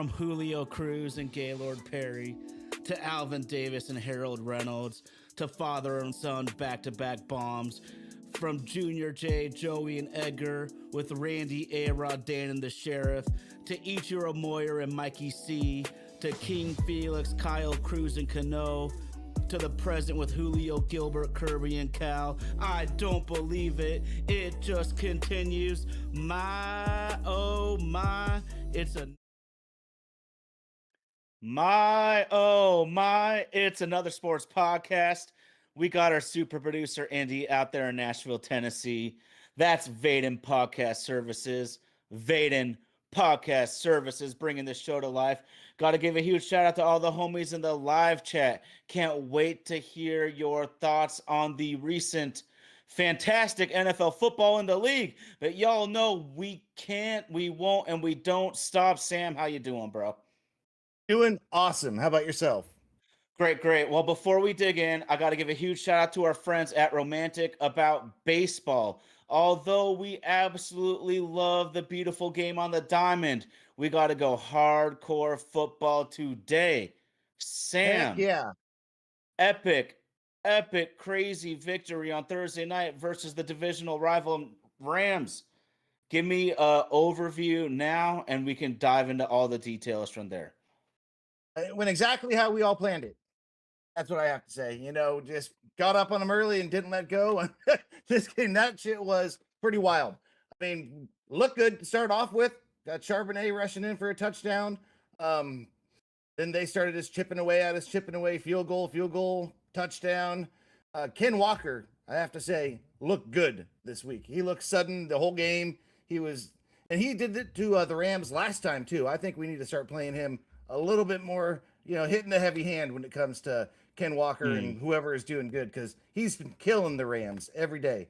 from Julio Cruz and Gaylord Perry to Alvin Davis and Harold Reynolds to father and son back-to-back bombs, from Junior J, Joey, and Edgar with Randy, A-Rod, Dan, and the Sheriff to Ichiro Moyer and Mikey C to King Felix, Kyle Cruz, and Cano to the present with Julio, Gilbert, Kirby, and Cal. I don't believe it. It just continues. My, oh my, it's a... My, oh my, it's another sports podcast. We got our super producer, Andy, out there in Nashville, Tennessee. That's Vaden Podcast Services. Vaden Podcast Services bringing the show to life. Got to give a huge shout out to all the homies in the live chat. Can't wait to hear your thoughts on the recent fantastic NFL football in the league. But y'all know we can't, we won't, and we don't stop. Sam, how you doing, bro? Doing awesome. How about yourself? Great. Well, before we dig in, I got to give a huge shout out to our friends at Romantic about baseball. Although we absolutely love the beautiful game on the diamond, we got to go hardcore football today. Sam, Heck yeah. epic, crazy victory on Thursday night versus the divisional rival Rams. Give me an overview now, and we can dive into all the details from there. It went exactly how we all planned it. That's what I have to say. You know, just got up on them early and didn't let go. This game, that shit was pretty wild. I mean, looked good to start off with. Got Charbonnet rushing in for a touchdown. Then they started just chipping away, field goal, touchdown. Ken Walker, I have to say, looked good this week. He looked sudden the whole game. He did it to the Rams last time too. I think we need to start playing him a little bit more, hitting the heavy hand when it comes to Ken Walker and whoever is doing good, because he's been killing the Rams every day.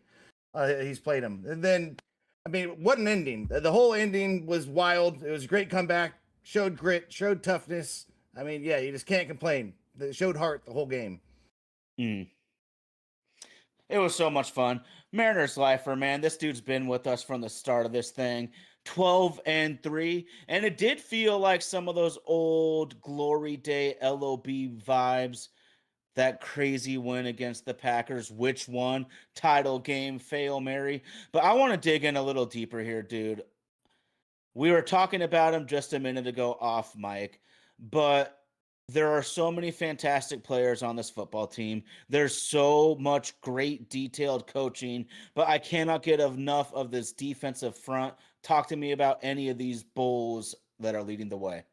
He's played them. And then, I mean, what an ending. The whole ending was wild. It was a great comeback, showed grit, showed toughness. I mean, yeah, you just can't complain. It showed heart the whole game. It was so much fun. Mariners lifer, man. This dude's been with us from the start of this thing. 12-3, and it did feel like some of those old Glory Day LOB vibes. That crazy win against the Packers, which one? Title game, Fail Mary. But I want to dig in a little deeper here, dude. We were talking about him just a minute ago off mic, but there are so many fantastic players on this football team. There's so much great detailed coaching, but I cannot get enough of this defensive front. Talk to me about any of these bulls that are leading the way.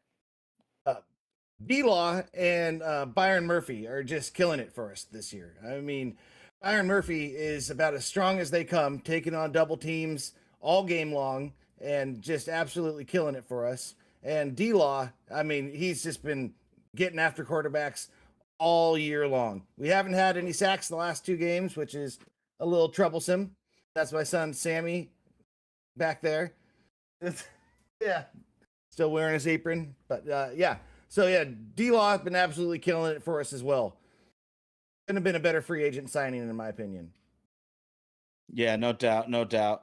D-Law and Byron Murphy are just killing it for us this year. I mean, Byron Murphy is about as strong as they come, taking on double teams all game long and just absolutely killing it for us. And D-Law, I mean, he's just been getting after quarterbacks all year long. We haven't had any sacks the last two games, which is a little troublesome. That's my son, Sammy, back there. Yeah, still wearing his apron, but yeah. So yeah, D-Law has been absolutely killing it for us as well. Couldn't have been a better free agent signing, in my opinion. Yeah, no doubt.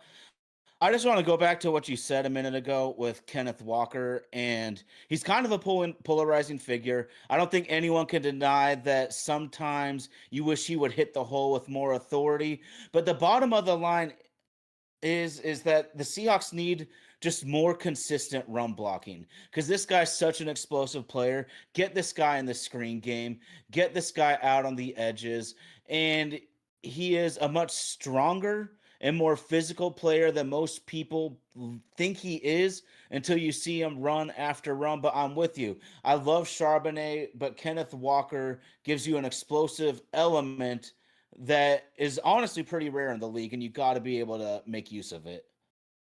I just want to go back to what you said a minute ago with Kenneth Walker, and he's kind of a polarizing figure. I don't think anyone can deny that sometimes you wish he would hit the hole with more authority, but the bottom of the line is that the Seahawks need just more consistent run blocking, because this guy's such an explosive player. Get this guy in the screen game, get this guy out on the edges, and he is a much stronger and more physical player than most people think he is until you see him run after run. But I'm with you. I love Charbonnet, but Kenneth Walker gives you an explosive element that is honestly pretty rare in the league, and you got to be able to make use of it.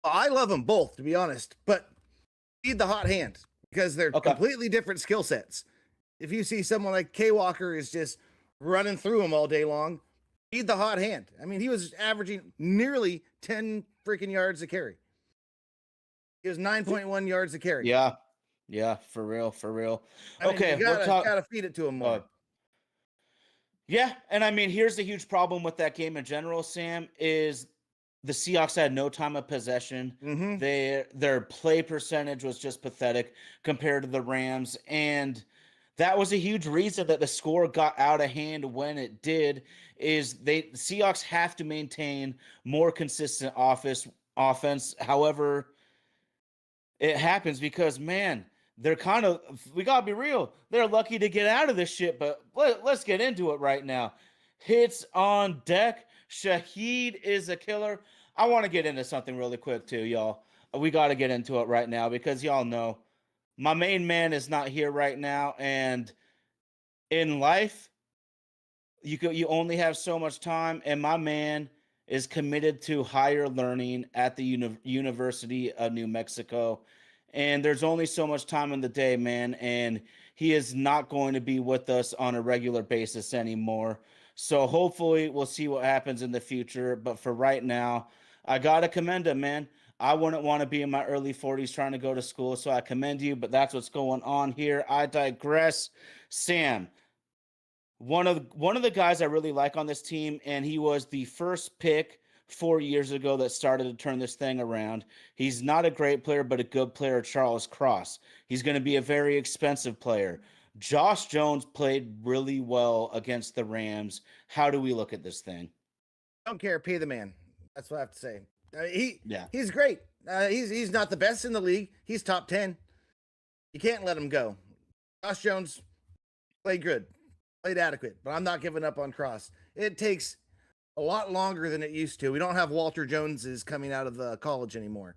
I love them both, to be honest, but need the hot hand because they're completely different skill sets. If you see someone like K Walker is just running through them all day long, need the hot hand. I mean, he was averaging nearly 10 freaking yards a carry. He was 9.1 yards a carry. Yeah, for real. I mean, you gotta feed it to him more. Yeah, and I mean, here's the huge problem with that game in general, Sam, is the Seahawks had no time of possession. Mm-hmm. Their play percentage was just pathetic compared to the Rams, and that was a huge reason that the score got out of hand when it did. Is the Seahawks have to maintain more consistent offense. However, it happens because man, they're kind of we gotta be real. They're lucky to get out of this shit, but let's get into it right now. Hits on deck. Shaheed is a killer. I want to get into something really quick too, y'all. We got to get into it right now because y'all know my main man is not here right now, and in life, you only have so much time, and my man is committed to higher learning at the University of New Mexico, and there's only so much time in the day, man, and he is not going to be with us on a regular basis anymore. So hopefully we'll see what happens in the future, but for right now, I gotta commend him, man. I wouldn't want to be in my early 40s trying to go to school, so I commend you, but that's what's going on here. I digress. Sam, one of the guys I really like on this team, and he was the first pick 4 years ago that started to turn this thing around. He's not a great player, but a good player, Charles Cross. He's going to be a very expensive player. Josh Jones played really well against the Rams. How do we look at this thing? Don't care. Pay the man. That's what I have to say. Yeah. He's great. He's not the best in the league. He's top 10. You can't let him go. Josh Jones played good, played adequate, but I'm not giving up on Cross. It takes a lot longer than it used to. We don't have Walter Joneses coming out of the college anymore.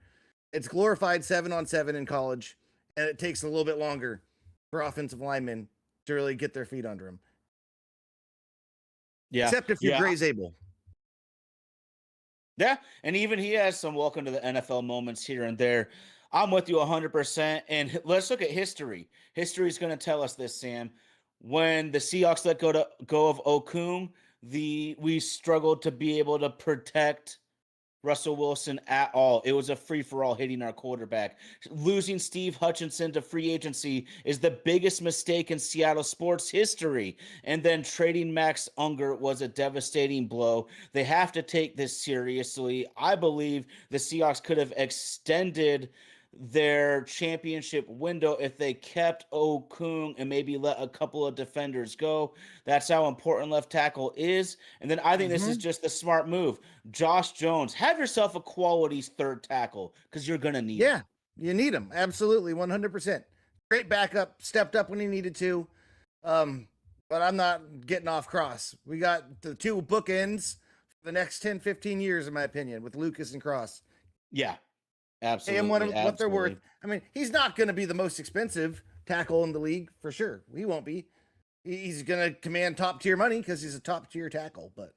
It's glorified 7-on-7 in college, and it takes a little bit longer for offensive linemen to really get their feet under him. Yeah. Except if you're Yeah. Gray's able. Yeah, and even he has some welcome to the NFL moments here and there. I'm with you 100%. And let's look at history. History is going to tell us this, Sam. When the Seahawks let go of Okung, we struggled to be able to protect Russell Wilson at all. It was a free for all hitting our quarterback. Losing Steve Hutchinson to free agency is the biggest mistake in Seattle sports history. And then trading Max Unger was a devastating blow. They have to take this seriously. I believe the Seahawks could have extended their championship window if they kept Okung and maybe let a couple of defenders go. That's how important left tackle is. And then I think this is just the smart move. Josh Jones, have yourself a quality third tackle because you're going to need Yeah, you need him. Absolutely, 100%. Great backup, stepped up when he needed to. But I'm not getting off Cross. We got the two bookends for the next 10, 15 years, in my opinion, with Lucas and Cross. Yeah, Pay him absolutely. what they're worth. I mean, he's not going to be the most expensive tackle in the league for sure. He won't be. He's going to command top tier money because he's a top tier tackle, but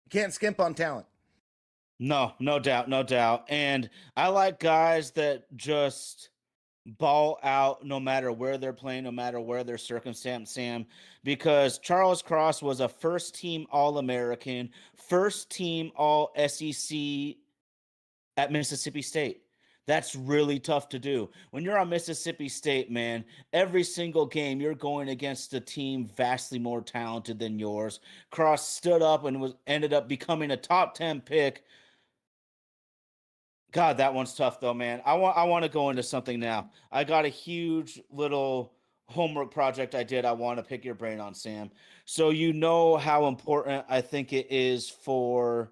you can't skimp on talent. No, no doubt, no doubt. And I like guys that just ball out no matter where they're playing, no matter where their circumstance, Sam, because Charles Cross was a first team All American, first team All SEC at Mississippi State. That's really tough to do. When you're on Mississippi State, man, every single game you're going against a team vastly more talented than yours. Cross stood up and ended up becoming a top 10 pick. God, that one's tough though, man. I want to go into something now. I got a huge little homework project I did. I want to pick your brain on, Sam. So you know how important I think it is for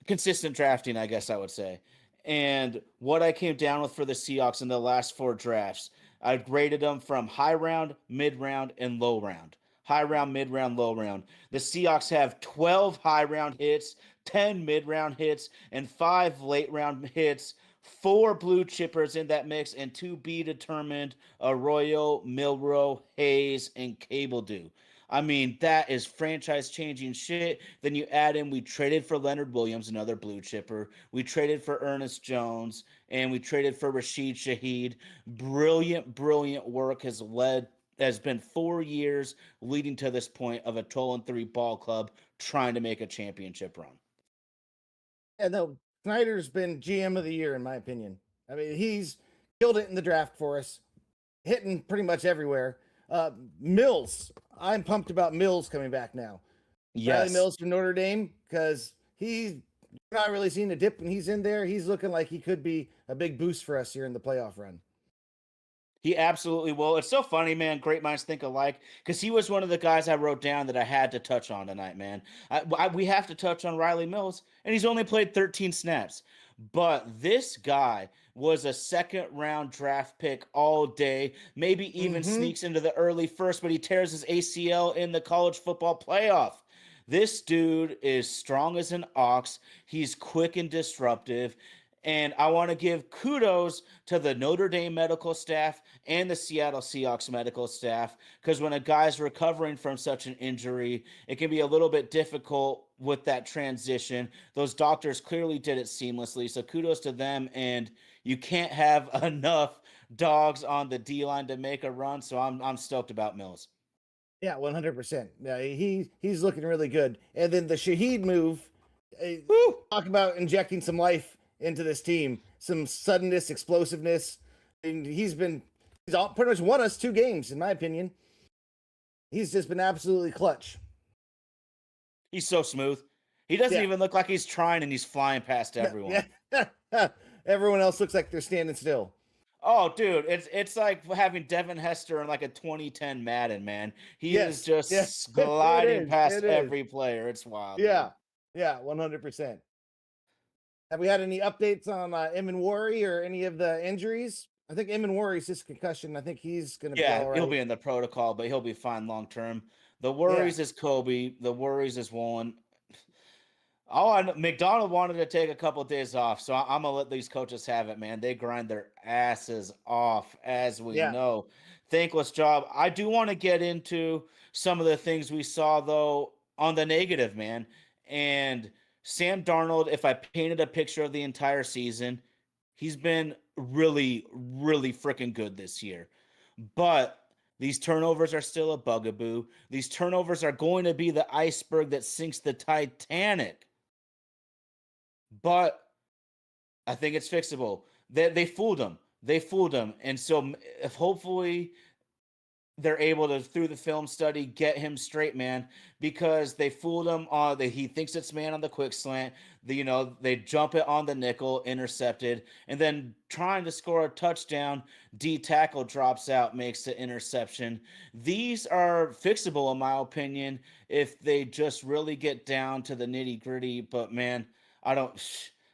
consistent drafting, I guess I would say. And what I came down with for the Seahawks in the last four drafts, I graded them from high round, mid round, and low round. High round, mid round, low round. The Seahawks have 12 high round hits, 10 mid round hits, and 5 late round hits. 4 blue chippers in that mix, and 2 be determined Arroyo, Milrow, Hayes, and Cable Do. I mean, that is franchise changing shit. Then you add in, we traded for Leonard Williams, another blue chipper. We traded for Ernest Jones, and we traded for Rashid Shaheed. Brilliant, brilliant work has been 4 years leading to this point of a 12-3 ball club trying to make a championship run. Yeah, no, Snyder's been GM of the year, in my opinion. I mean, he's killed it in the draft for us, hitting pretty much everywhere. Mills, I'm pumped about Mills coming back now. Riley Yes. Mills from Notre Dame, because he's not really seen a dip when he's in there. He's looking like he could be a big boost for us here in the playoff run. He absolutely will. It's so funny, man. Great minds think alike. Because he was one of the guys I wrote down that I had to touch on tonight, man. We have to touch on Riley Mills, and he's only played 13 snaps. But this guy was a second round draft pick all day, maybe even Mm-hmm. sneaks into the early first, but he tears his ACL in the college football playoff. This dude is strong as an ox. He's quick and disruptive. And I want to give kudos to the Notre Dame medical staff and the Seattle Seahawks medical staff, because when a guy's recovering from such an injury, it can be a little bit difficult with that transition. Those doctors clearly did it seamlessly. So kudos to them. And you can't have enough dogs on the D line to make a run. So I'm stoked about Mills. Yeah, 100%. Yeah, he's looking really good. And then the Shaheed move, Woo! talk about injecting some life into this team, some suddenness, explosiveness. And he's all, pretty much won us 2 games, in my opinion. He's just been absolutely clutch. He's so smooth. He doesn't Yeah. even look like he's trying, and he's flying past everyone. Yeah. Everyone else looks like they're standing still. Oh, dude, it's like having Devin Hester in like a 2010 Madden, man. He is Yes. Yeah. just It gliding is. past It is. every player. It's wild, Yeah. dude. Yeah. 100%. Have we had any updates on Emin Worry or any of the injuries? I think Emin Worry's just concussion. I think he's going to be Yeah, all he'll right. be in the protocol, but he'll be fine long term. The Yeah. worries is Kobe. The worries is Woolen. Oh, I know, McDonald wanted to take a couple of days off, so I'm gonna let these coaches have it, man. They grind their asses off, as we Yeah. know. Thankless job. I do want to get into some of the things we saw though on the negative, man. And Sam Darnold, if I painted a picture of the entire season, he's been really, really freaking good this year. But these turnovers are still a bugaboo. These turnovers are going to be the iceberg that sinks the Titanic. But I think it's fixable. They fooled him. They fooled him. And so if hopefully they're able to, through the film study, get him straight, man, because they fooled him on the, he thinks it's man on the quick slant. They jump it on the nickel, intercepted, and then trying to score a touchdown, D tackle drops out, makes the interception. These are fixable, in my opinion, if they just really get down to the nitty gritty. But man, I don't.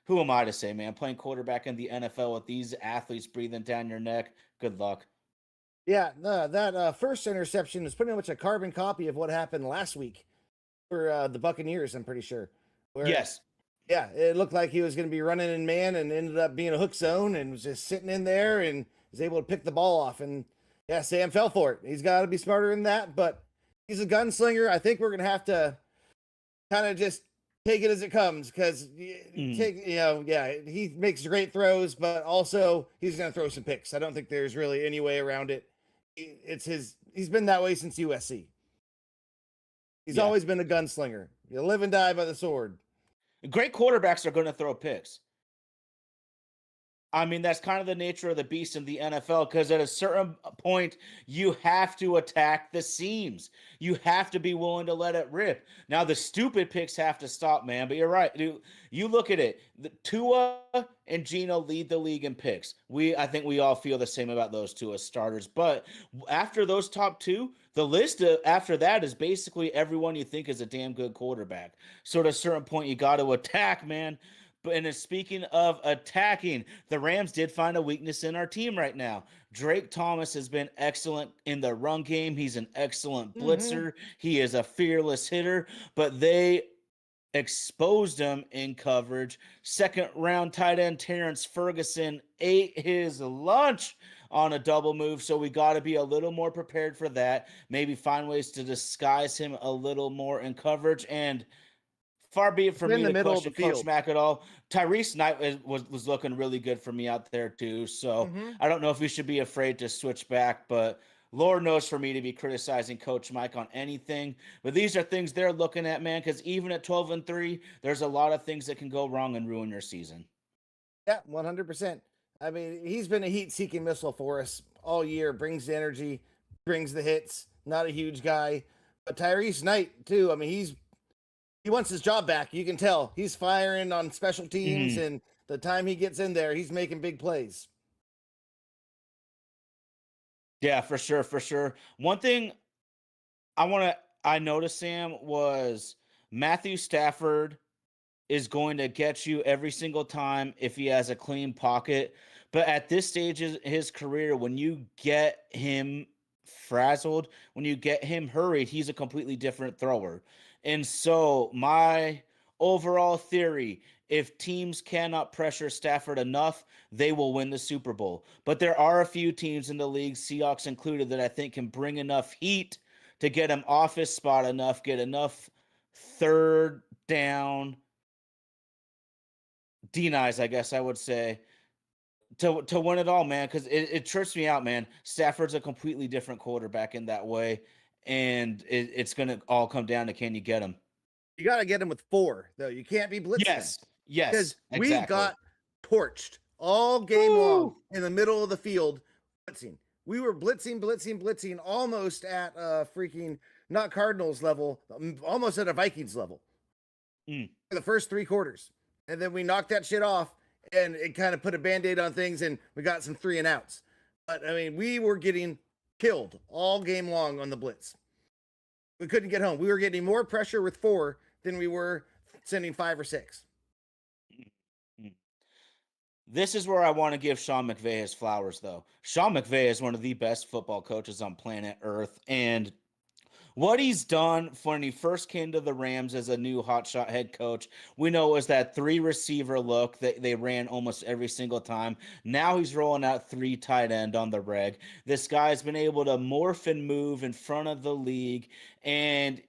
Who am I to say, man? Playing quarterback in the NFL with these athletes breathing down your neck. Good luck. Yeah. That first interception is pretty much a carbon copy of what happened last week for the Buccaneers, I'm pretty sure. Where, Yes. yeah, it looked like he was going to be running in man and ended up being a hook zone and was just sitting in there and was able to pick the ball off. And yeah, Sam fell for it. He's got to be smarter than that, but he's a gunslinger. I think we're going to have to kind of just take it as it comes because he makes great throws, but also he's going to throw some picks. I don't think there's really any way around it. He's been that way since USC. He's Yeah. always been a gunslinger. You live and die by the sword. Great quarterbacks are going to throw picks. I mean, that's kind of the nature of the beast in the NFL, because at a certain point, you have to attack the seams. You have to be willing to let it rip. Now, the stupid picks have to stop, man. But you're right. Dude, you look at it. The Tua and Gino lead the league in picks. I think we all feel the same about those two as starters. But after those top two, the list after that is basically everyone you think is a damn good quarterback. So at a certain point, you got to attack, man. And speaking of attacking, the Rams did find a weakness in our team right now. Drake Thomas has been excellent in the run game. He's an excellent blitzer. He is a fearless hitter, but they exposed him in coverage. Second round tight end Terrence Ferguson ate his lunch on a double move, so we got to be a little more prepared for that. Maybe find ways to disguise him a little more in coverage. And far be it from In me the to middle of question the Coach field. Mack at all. Tyrese Knight was looking really good for me out there too. So I don't know if we should be afraid to switch back, but Lord knows for me to be criticizing Coach Mike on anything. But these are things they're looking at, man, because even at 12-3, there's a lot of things that can go wrong and ruin your season. Yeah, 100%. I mean, he's been a heat-seeking missile for us all year. Brings the energy, brings the hits. Not a huge guy, but Tyrese Knight too. I mean, he's he wants his job back. You can tell he's firing on special teams, Mhm. and the time he gets in there, he's making big plays. Yeah, for sure, for sure. One thing I noticed, Sam, was Matthew Stafford is going to get you every single time if he has a clean pocket. But at this stage of his career, when you get him frazzled, when you get him hurried, he's a completely different thrower. And so, my overall theory, if teams cannot pressure Stafford enough, they will win the Super Bowl. But there are a few teams in the league, Seahawks included, that I think can bring enough heat to get him off his spot enough, get enough third down denies, I guess I would say, to win it all, man. Because it trips me out, man. Stafford's a completely different quarterback in that way, and it's gonna all come down to can you get him? You got to get him with 4, though. You can't be blitzing him Yes, yes, because we exactly. got torched all game long Woo! in the middle of the field blitzing. We were blitzing almost at freaking not Cardinals level, almost at a Vikings level Mm. for the first 3 quarters. And then we knocked that shit off and it kind of put a band-aid on things and we got some 3-and-outs. But I mean, we were getting killed all game long on the blitz. We couldn't get home. We were getting more pressure with 4 than we were sending 5 or 6. Mm. This is where I want to give Sean McVay his flowers, though. Sean McVay is one of the best football coaches on planet Earth, and what he's done when he first came to the Rams as a new hotshot head coach, we know, was that 3 receiver look that they ran almost every single time. Now he's rolling out 3 tight end on the reg. This guy's been able to morph and move in front of the league, and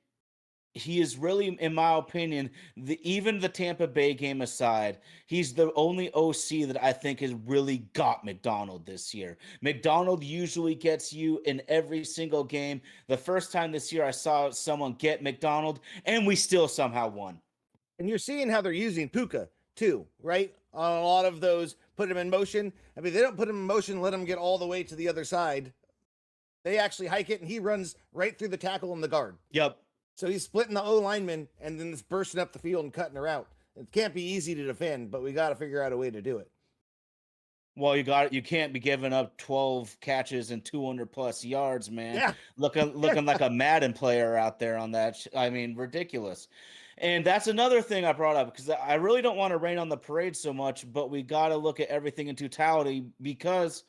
he is really, in my opinion, even the Tampa Bay game aside, he's the only OC that I think has really got McDonald this year. McDonald usually gets you in every single game. The first time this year I saw someone get McDonald, and we still somehow won. And you're seeing how they're using Puka too, right? On a lot of those, put him in motion. I mean, they don't put him in motion, let him get all the way to the other side. They actually hike it, and he runs right through the tackle and the guard. Yep. So he's splitting the O lineman and then just bursting up the field and cutting her out. It can't be easy to defend, but we got to figure out a way to do it. Well, you can't be giving up 12 catches and 200 plus yards, man. Yeah. Looking like a Madden player out there on that. I mean, ridiculous. And that's another thing I brought up because I really don't want to rain on the parade so much, but we got to look at everything in totality because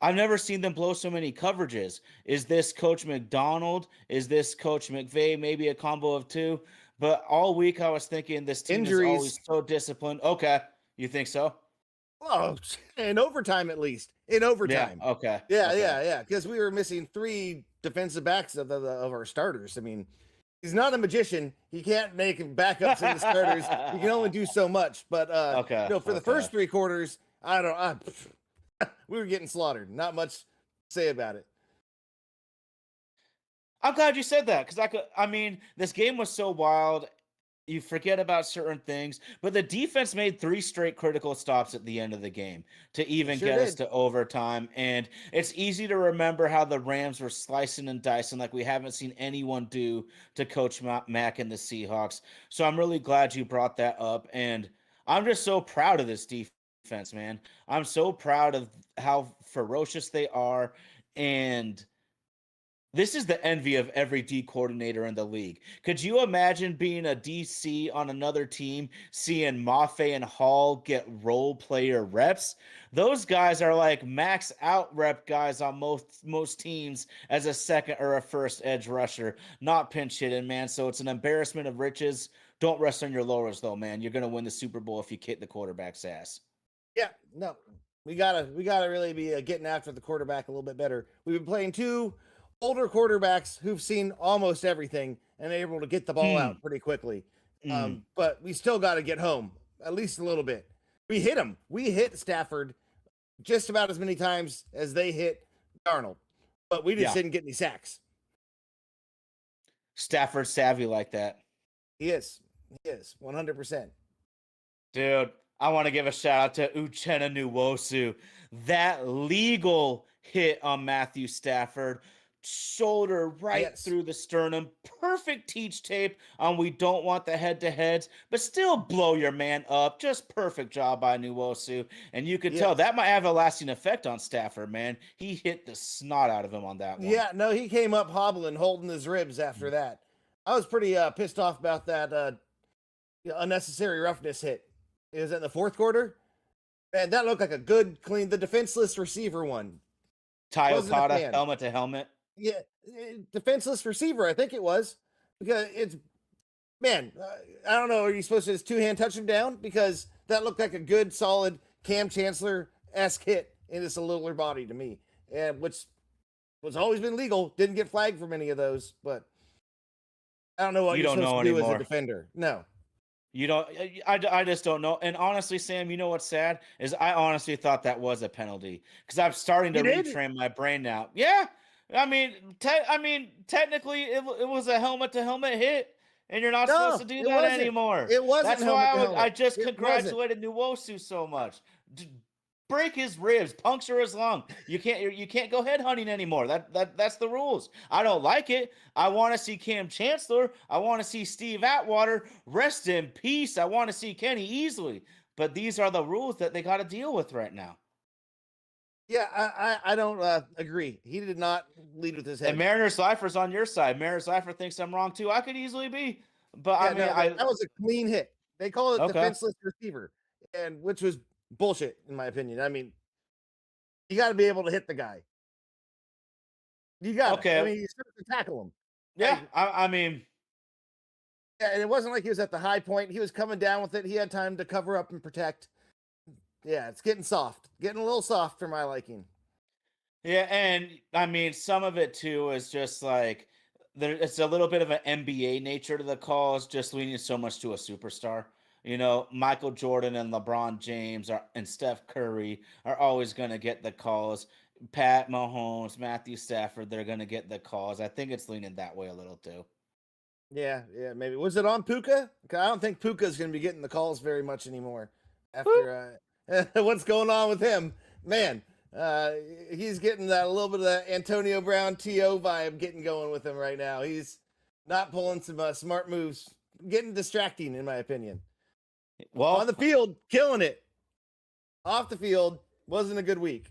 I've never seen them blow so many coverages. Is this Coach McDonald? Is this Coach McVay? Maybe a combo of two. But all week I was thinking this team is always Injuries. so disciplined. Okay, you think so? Oh, in overtime at least. In Yeah. overtime. Okay. Yeah, Okay. yeah, yeah. Because we were missing 3 defensive backs of our starters. I mean, he's not a magician. He can't make backups in the starters. He can only do so much. But Okay. for the Okay. first 3 quarters, we were getting slaughtered. Not much to say about it. I'm glad you said that because I mean, this game was so wild. You forget about certain things, but the defense made 3 straight critical stops at the end of the game to They even sure get us did. to overtime. And it's easy to remember how the Rams were slicing and dicing like we haven't seen anyone do to Coach Mack and the Seahawks. So I'm really glad you brought that up. And I'm just so proud of this defense, man. I'm so proud of how ferocious they are. And this is the envy of every D coordinator in the league. Could you imagine being a DC on another team, seeing Mafe and Hall get role player reps? Those guys are like max out rep guys on most teams as a second or a first edge rusher, not pinch hitting, man. So it's an embarrassment of riches. Don't rest on your laurels, though, man. You're gonna win the Super Bowl if you kick the quarterback's ass. Yeah, no, we gotta really be getting after the quarterback a little bit better. We've been playing 2 older quarterbacks who've seen almost everything and able to get the ball Hmm. out pretty quickly. Mm. But we still got to get home at least a little bit. We hit him. We hit Stafford just about as many times as they hit Darnold, but we just Yeah, didn't get any sacks. Stafford savvy like that. He is. He is 100%. Dude, I want to give a shout out to Uchenna Nwosu. That legal hit on Matthew Stafford shoulder right Yes. through the sternum. Perfect teach tape on we don't want the head to heads, but still blow your man up. Just perfect job by Nwosu. And you could tell Yes. that might have a lasting effect on Stafford, man. He hit the snot out of him on that one. Yeah, no, he came up hobbling, holding his ribs after that. I was pretty pissed off about that unnecessary roughness hit. It was in the fourth quarter. And that looked like a good, clean, the defenseless receiver one. Ty Wasn't a Okada, fan. helmet to helmet. Yeah, defenseless receiver, I think it was. Because it's, man, I don't know. Are you supposed to just two-hand touch him down? Because that looked like a good, solid Cam Chancellor-esque hit in his littler body to me. And which was always been legal. Didn't get flagged for many of those, but I don't know what You you're don't supposed know to do as a anymore. defender. No. You don't. I just don't know. And honestly, Sam, you know what's sad is I honestly thought that was a penalty because I'm starting to You did? retrain my brain now. Yeah, I mean, technically, it was a helmet to helmet hit, and you're not supposed to No, do it that wasn't. anymore. It wasn't That's why helmet to I helmet. just It wasn't. congratulated Nwosu so much. Break his ribs, puncture his lung. You can't go head hunting anymore. That's the rules. I don't like it. I want to see Cam Chancellor. I want to see Steve Atwater. Rest in peace. I want to see Kenny Easley. But these are the rules that they got to deal with right now. Yeah, I don't agree. He did not lead with his head. And Mariner Seifer's on your side. Mariner Seifer thinks I'm wrong too. I could easily be, but Yeah, I mean, no, that was a clean hit. They call it okay. defenseless receiver, and which was bullshit in my opinion. I mean, you got to be able to hit the guy. You got to. Okay. I mean, you start to tackle him. Yeah, And, I mean, yeah, and it wasn't like he was at the high point. He was coming down with it. He had time to cover up and protect. Yeah, it's getting soft, getting a little soft for my liking. yeah, and I mean, some of it too is just like it's a little bit of an NBA nature to the calls, just leaning so much to a superstar. You know, Michael Jordan and LeBron James and Steph Curry are always going to get the calls. Pat Mahomes, Matthew Stafford, they're going to get the calls. I think it's leaning that way a little too. Yeah, maybe. Was it on Puka? I don't think Puka's going to be getting the calls very much anymore after what's going on with him. Man, he's getting that a little bit of that Antonio Brown TO vibe getting going with him right now. He's not pulling some smart moves, getting distracting in my opinion. Well, on the field, killing it. Off the field, wasn't a good week.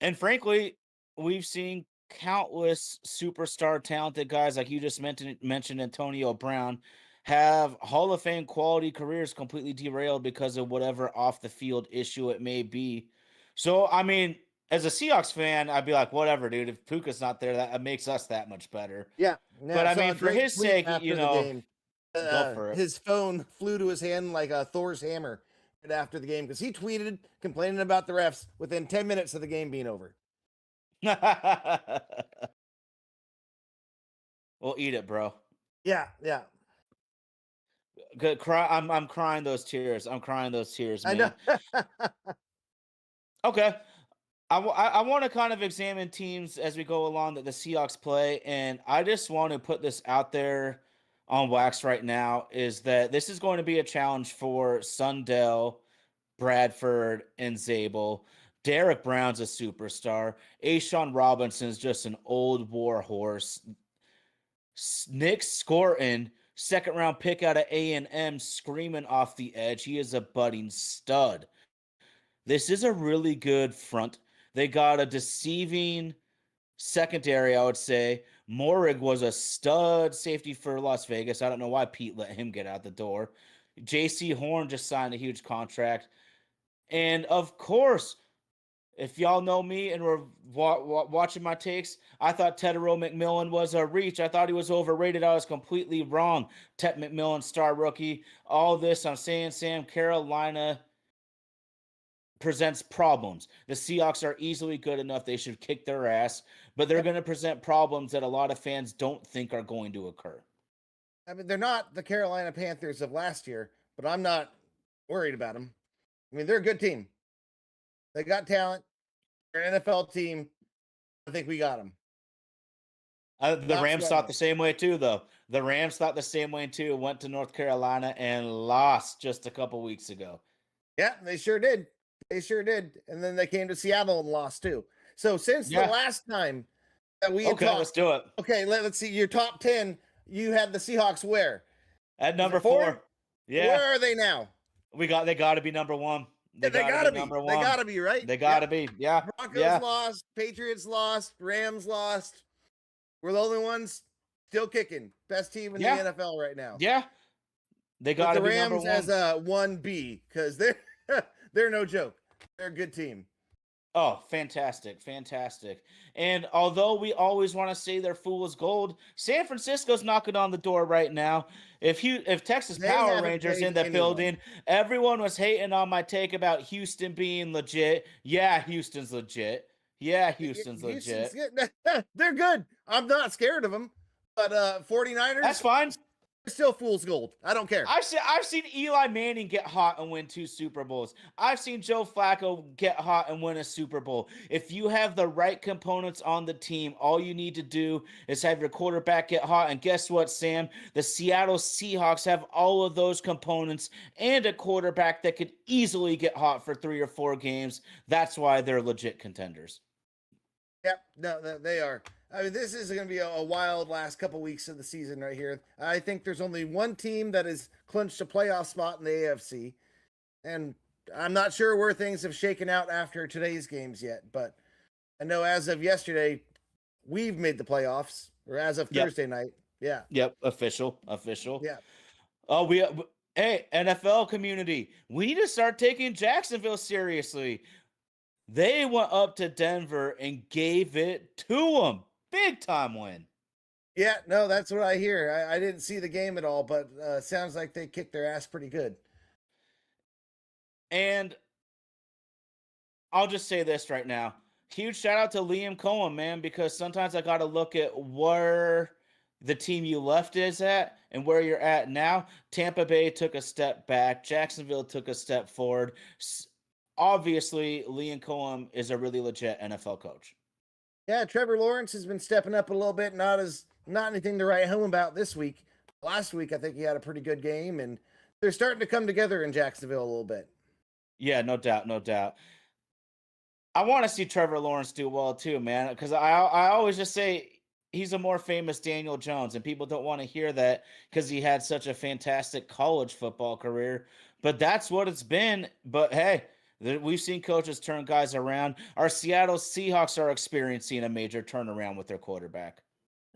And frankly, we've seen countless superstar talented guys like you just mentioned Antonio Brown have Hall of Fame quality careers completely derailed because of whatever off the field issue it may be. So I mean, as a Seahawks fan, I'd be like, whatever, dude. If Puka's not there, that makes us that much better. Yeah, But I mean, for his sake, you know, game, go for it. his phone flew to his hand like a Thor's hammer right after the game because he tweeted complaining about the refs within 10 minutes of the game being over. Well, eat it, bro. Yeah. Good cry. I'm crying those tears. I'm crying those tears, man. I know. Okay. I want to kind of examine teams as we go along that the Seahawks play, and I just want to put this out there on wax right now is that this is going to be a challenge for Sundell, Bradford, and Zabel. Derek Brown's a superstar. Ashawn Robinson's just an old war horse. Nick Scorton, second round pick out of A&M, screaming off the edge. He is a budding stud. This is a really good front. They got a deceiving secondary, I would say. Morig was a stud safety for Las Vegas. I don't know why Pete let him get out the door. J.C. Horn just signed a huge contract. And of course, if y'all know me and were watching my takes, I thought Tedero McMillan was a reach. I thought he was overrated. I was completely wrong. Ted McMillan, star rookie. All this, I'm saying, Sam, Carolina presents problems. The Seahawks are easily good enough. They should kick their ass, but they're going to present problems that a lot of fans don't think are going to occur. I mean, they're not the Carolina Panthers of last year, but I'm not worried about them. I mean, they're a good team. They got talent. They're an NFL team. I think we got them. The Rams thought the same way too, though. The Rams thought the same way too. Went to North Carolina and lost just a couple weeks ago. Yeah, they sure did. They sure did. And then they came to Seattle and lost too. So since the Yeah. last time that we had Okay, let's talked, do it. okay, let's see your top 10. You had the Seahawks where? At Was number it 4? 4. Yeah. Where are they now? They gotta be number 1. Yeah, They they gotta be gotta be. number They 1. gotta be, right? They Yep. gotta be. Yeah. Broncos Yeah. lost, Patriots lost, Rams lost. We're the only ones still kicking. Best team in the Yeah. NFL right now. Yeah. They With gotta the be number Rams 1. as a 1B, because they're no joke. They're a good team. Oh, fantastic, fantastic. And although we always want to say they're fool's gold, San Francisco's knocking on the door right now. If Texas They Power haven't Rangers in played the anyone. building, everyone was hating on my take about Houston being legit. Yeah, Houston's legit. Yeah, Houston's legit. They're good. I'm not scared of them. But 49ers, That's fine. they're still fool's gold. I don't care. I've seen Eli Manning get hot and win 2 Super Bowls. I've seen Joe Flacco get hot and win a Super Bowl. If you have the right components on the team, all you need to do is have your quarterback get hot. And guess what, Sam? The Seattle Seahawks have all of those components and a quarterback that could easily get hot for 3 or 4 games. That's why they're legit contenders. Yep, no, they are. I mean, this is going to be a wild last couple weeks of the season right here. I think there's only one team that has clinched a playoff spot in the AFC, and I'm not sure where things have shaken out after today's games yet, but I know as of yesterday, we've made the playoffs, or as of Thursday night. Yeah. Yep, official. Yeah. Oh, hey, NFL community, we need to start taking Jacksonville seriously. They went up to Denver and gave it to them. Big time win. Yeah, no, that's what I hear. I didn't see the game at all, but sounds like they kicked their ass pretty good. And I'll just say this right now. Huge shout out to Liam Cohen, man, because sometimes I got to look at where the team you left is at and where you're at now. Tampa Bay took a step back. Jacksonville took a step forward. Obviously, Liam Cohen is a really legit NFL coach. Yeah, Trevor Lawrence has been stepping up a little bit. Not anything to write home about this week. Last week, I think he had a pretty good game, and they're starting to come together in Jacksonville a little bit. Yeah, no doubt, no doubt. I want to see Trevor Lawrence do well too, man, because I always just say he's a more famous Daniel Jones, and people don't want to hear that because he had such a fantastic college football career. But that's what it's been. But hey, we've seen coaches turn guys around. Our Seattle Seahawks are experiencing a major turnaround with their quarterback.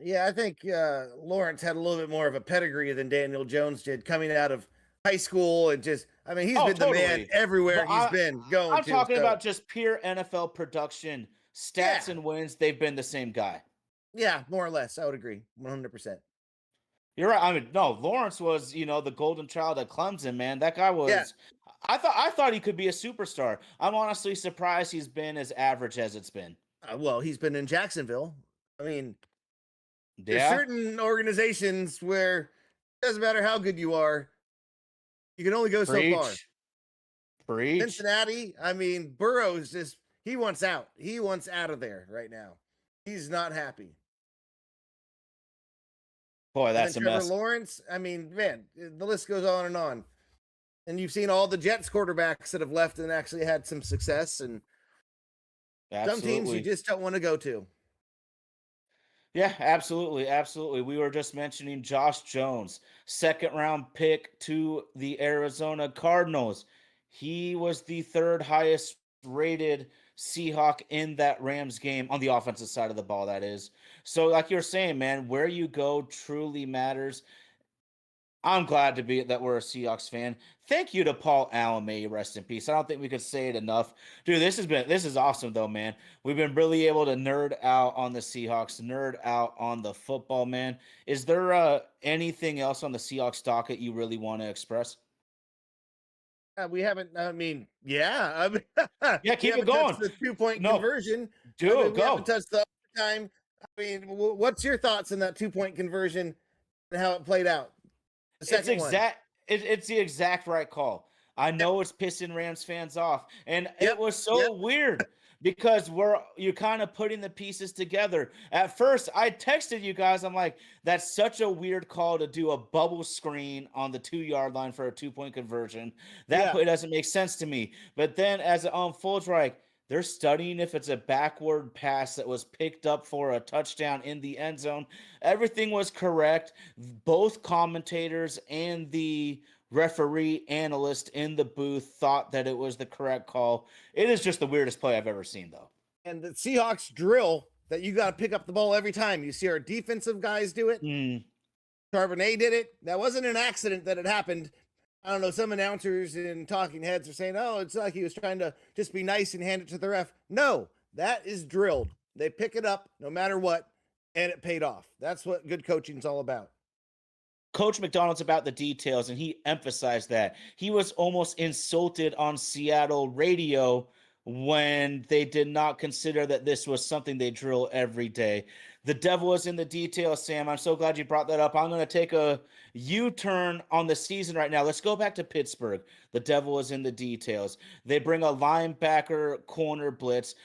Yeah, I think Lawrence had a little bit more of a pedigree than Daniel Jones did coming out of high school, and just, I mean, he's been the man everywhere he's been going. I'm talking about just pure NFL production, stats and wins. They've been the same guy. Yeah, more or less. I would agree 100%. You're right. I mean, no, Lawrence was, the golden child at Clemson, man. That guy was. Yeah. I thought he could be a superstar. I'm honestly surprised he's been as average as it's been. Well, he's been in Jacksonville. I mean, there's Yeah. certain organizations where it doesn't matter how good you are, you can only go so far. Preach. Cincinnati, I mean, Burrow's just, he wants out. He wants out of there right now. He's not happy. Boy, that's a Trevor mess. Lawrence, I mean, man, the list goes on and on. And you've seen all the Jets quarterbacks that have left and actually had some success. And some teams you just don't want to go to. Yeah, absolutely. Absolutely. We were just mentioning Josh Jones, 2nd round pick to the Arizona Cardinals. He was the 3rd highest rated Seahawk in that Rams game on the offensive side of the ball, that is. So, like you're saying, man, where you go truly matters. I'm glad to be that we're a Seahawks fan. Thank you to Paul Allen, may he rest in peace. I don't think we could say it enough. Dude, this is awesome though, man. We've been really able to nerd out on the Seahawks, nerd out on the football, man. Is there anything else on the Seahawks docket you really want to express? We haven't, I mean, yeah. Yeah, keep it going. The 2-point conversion. Dude, we haven't touched the overtime. I mean, what's your thoughts on that 2-point conversion and how it played out? It's the exact right call. I know it's pissing Rams fans off, and it was so weird because you're kind of putting the pieces together. At first, I texted you guys. I'm like, that's such a weird call to do a bubble screen on the 2-yard line for a 2-point conversion. That play doesn't make sense to me. But then as it unfolds, like, They're studying if it's a backward pass that was picked up for a touchdown in the end zone. Everything was correct. Both commentators and the referee analyst in the booth thought that it was the correct call. It is just the weirdest play I've ever seen, though. And the Seahawks drill that you got to pick up the ball every time. You see our defensive guys do it. Mm. Charbonnet did it. That wasn't an accident that it happened. I don't know. Some announcers and talking heads are saying, oh, it's like he was trying to just be nice and hand it to the ref. No, that is drilled. They pick it up no matter what, and it paid off. That's what good coaching is all about. Coach McDonald's about the details, and he emphasized that. He was almost insulted on Seattle radio when they did not consider that this was something they drill every day. The devil is in the details, Sam. I'm so glad you brought that up. I'm going to take a U-turn on the season right now. Let's go back to Pittsburgh. The devil is in the details. They bring a linebacker corner blitz.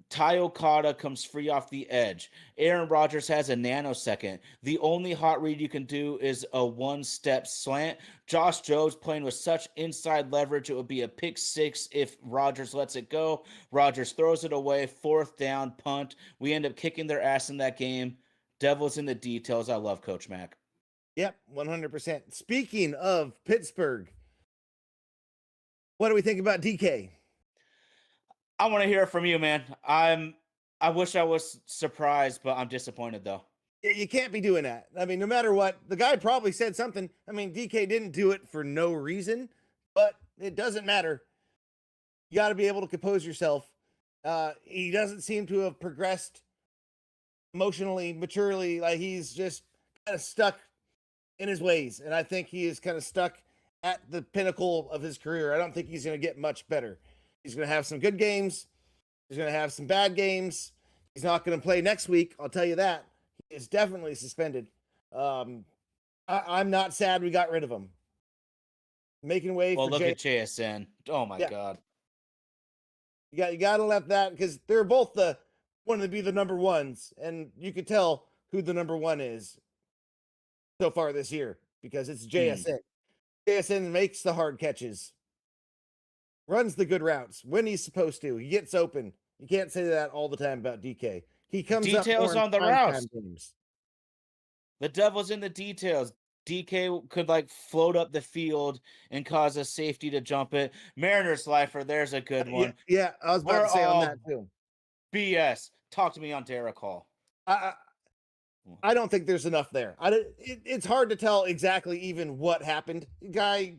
Ty Okada comes free off the edge. Aaron Rodgers has a nanosecond. The only hot read you can do is a one-step slant. Josh Jobs playing with such inside leverage, it would be a pick six if Rodgers lets it go. Rodgers throws it away, 4th down, punt. We end up kicking their ass in that game. Devil's in the details. I love Coach Mack. Yep, 100%. Speaking of Pittsburgh, what do we think about DK? I want to hear it from you, man. I wish I was surprised, but I'm disappointed though. You can't be doing that. I mean, no matter what, the guy probably said something. I mean, DK didn't do it for no reason, but it doesn't matter. You got to be able to compose yourself. He doesn't seem to have progressed emotionally, maturely. Like he's just kind of stuck in his ways. And I think he is kind of stuck at the pinnacle of his career. I don't think he's going to get much better. He's going to have some good games. He's going to have some bad games. He's not going to play next week. I'll tell you that. He is definitely suspended. I'm not sad we got rid of him. Making way Well, for look at JSN. Oh my God. You got to let that, because they're both wanting to be the number ones, and you could tell who the number one is so far this year because it's JSN. JSN makes the hard catches, runs the good routes when he's supposed to. He gets open. You can't say that all the time about DK. He comes details up on the primetime routes. games. The devil's in the details. DK could like float up the field and cause a safety to jump it. Mariners lifer, there's a good one. Yeah, I was about to say on that too. BS. Talk to me on Derek Hall. I don't think there's enough there. It's hard to tell exactly even what happened. The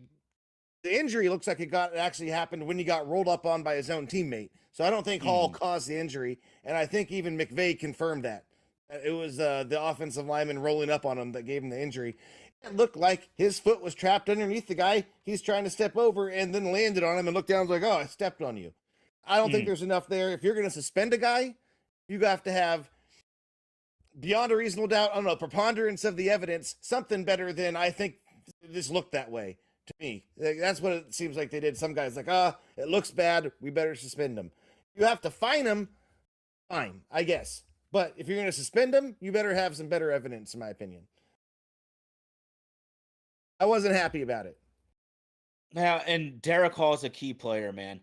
injury looks like it actually happened when he got rolled up on by his own teammate. So I don't think Hall caused the injury, and I think even McVay confirmed that. It was the offensive lineman rolling up on him that gave him the injury. It looked like his foot was trapped underneath the guy he's trying to step over, and then landed on him and looked down and was like, oh, I stepped on you. I don't think there's enough there. If you're going to suspend a guy, you have to have, beyond a reasonable doubt, I don't know, preponderance of the evidence, something better than I think this looked that way to me. That's what it seems like they did. Some guys like, it looks bad, we better suspend him. You have to fine him, fine, I guess. But if you're going to suspend him, you better have some better evidence, in my opinion. I wasn't happy about it. Now, and Derek Hall is a key player, man.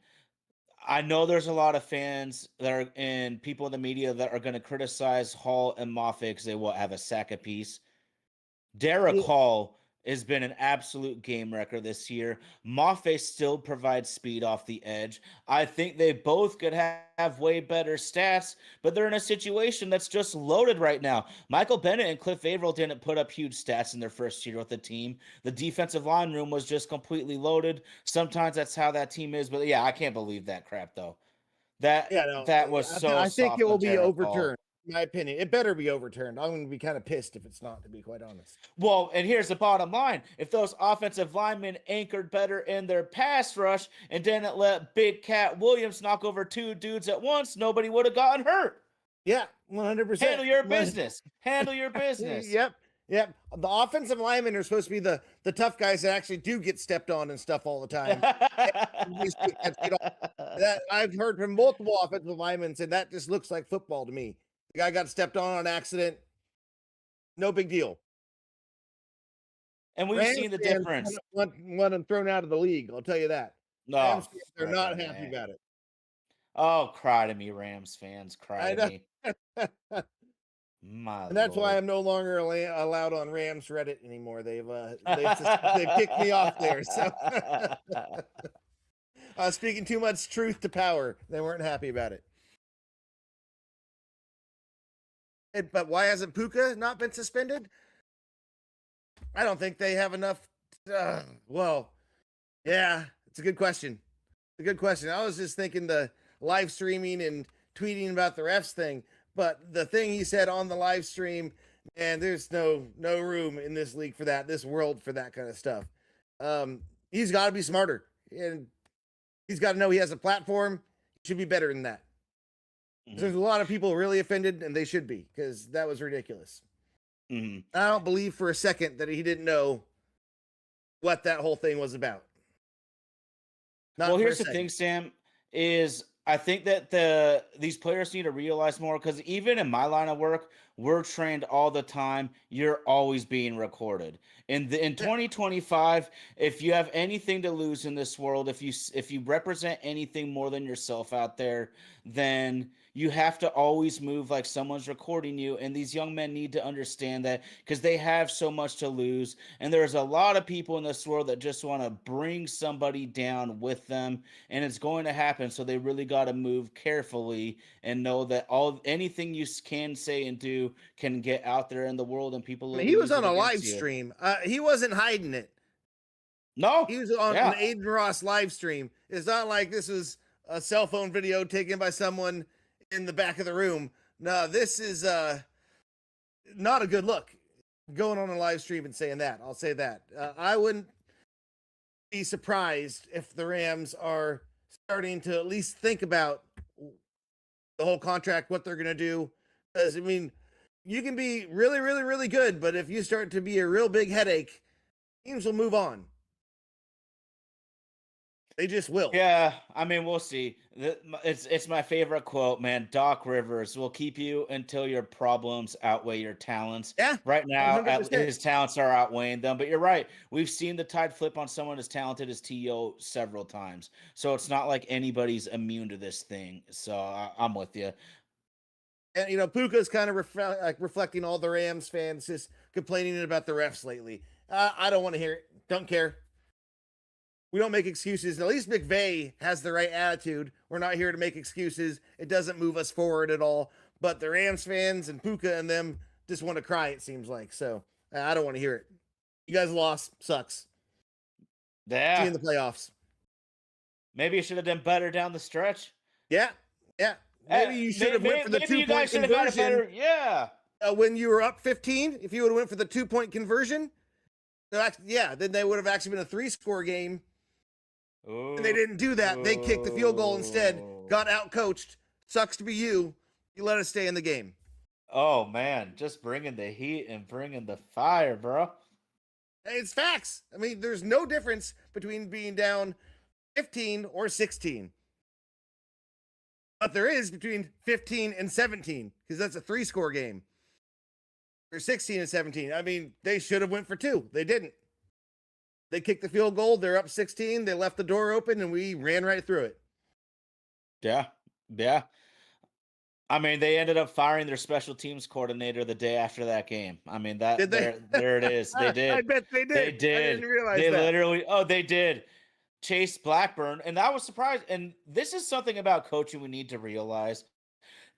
I know there's a lot of fans that are and people in the media that are going to criticize Hall and Moffitt because they will have a sack apiece. Derek Hall has been an absolute game wrecker this year. Moffitt still provides speed off the edge. I think they both could have way better stats, but they're in a situation that's just loaded right now. Michael Bennett and Cliff Averill didn't put up huge stats in their first year with the team. The defensive line room was just completely loaded. Sometimes that's how that team is, but yeah, I can't believe that crap though. That was so. I think it will be overturned. Hall. In my opinion, it better be overturned. I'm going to be kind of pissed if it's not, to be quite honest. Well, and here's the bottom line. If those offensive linemen anchored better in their pass rush and didn't let Big Cat Williams knock over 2 dudes at once, nobody would have gotten hurt. Yeah, 100%. Handle your business. Handle your business. Yep. The offensive linemen are supposed to be the tough guys that actually do get stepped on and stuff all the time. That I've heard from multiple offensive linemen say that just looks like football to me. The guy got stepped on accident. No big deal. And we've seen the difference. Want him thrown out of the league. I'll tell you that. No, they're not happy about it. Oh, cry to me, Rams fans, cry I to know. me. And My that's why lord. I'm no longer allowed on Rams Reddit anymore. They've kicked me off there. So speaking too much truth to power. They weren't happy about it. But why hasn't Puka not been suspended? I don't think they have enough. Well, yeah, it's a good question. It's a good question. I was just thinking the live streaming and tweeting about the refs thing, but the thing he said on the live stream, and there's no room in this league for that, this world for that kind of stuff. He's got to be smarter, and he's got to know he has a platform. He should be better than that. Mhm, There's a lot of people really offended, and they should be because that was ridiculous. mhm. I don't believe for a second that he didn't know what that whole thing was about. Well, Not for a here's the thing, second. Sam, is I think that these players need to realize more because even in my line of work, we're trained all the time. You're always being recorded. In Yeah. 2025, if you have anything to lose in this world, if you represent anything more than yourself out there, then you have to always move like someone's recording you. And these young men need to understand that because they have so much to lose. And there's a lot of people in this world that just want to bring somebody down with them, and it's going to happen. So they really got to move carefully and know that anything you can say and do can get out there in the world, and people I mean, will he was use on it a against live you. stream. He wasn't hiding it. No, He was on an yeah, Aiden Ross live stream. It's not like this was a cell phone video taken by someone in the back of the room. No, this is not a good look. Going on a live stream and saying that. I'll say that. I wouldn't be surprised if the Rams are starting to at least think about the whole contract, what they're going to do. Because, I mean, you can be really, really, really good, but if you start to be a real big headache, teams will move on. They just will. yeah. I mean, we'll see. It's my favorite quote, man. Doc Rivers will keep you until your problems outweigh your talents. Yeah, Right now, 100%. his talents are outweighing them. But you're right. We've seen the tide flip on someone as talented as To several times. So it's not like anybody's immune to this thing. So I'm with you. And Puka's kind of reflecting all the Rams fans just complaining about the refs lately. I don't want to hear it. Don't care. We don't make excuses. At least McVay has the right attitude. We're not here to make excuses. It doesn't move us forward at all. But the Rams fans and Puka and them just want to cry, it seems like. So I don't want to hear it. You guys lost. Sucks. See you Yeah. in the playoffs. Maybe you should have done better down the stretch. Yeah. Yeah. Maybe you should have went for the Maybe you 2 point guys should have got a conversion better. Yeah. when you were up 15. If you would have went for the 2 point conversion, yeah, then they would have actually been a 3-score game. And they Ooh. didn't do that. They kicked the field goal instead, got out coached. Sucks to be you. You let us stay in the game. Oh man, just bringing the heat and bringing the fire, bro. It's facts. I mean, there's no difference between being down 15 or 16. But there is between 15 and 17 because that's a 3-score game. Or 16 and 17. I mean, they should have went for 2. They didn't. They kicked the field goal. They're up 16. They left the door open and we ran right through it. Yeah. Yeah. I mean, they ended up firing their special teams coordinator the day after that game. I mean, Did they? there it is. They I did. bet they did. They I didn't did. realize They that. literally, oh, they did. Chase Blackburn, and that was surprised. And this is something about coaching we need to realize.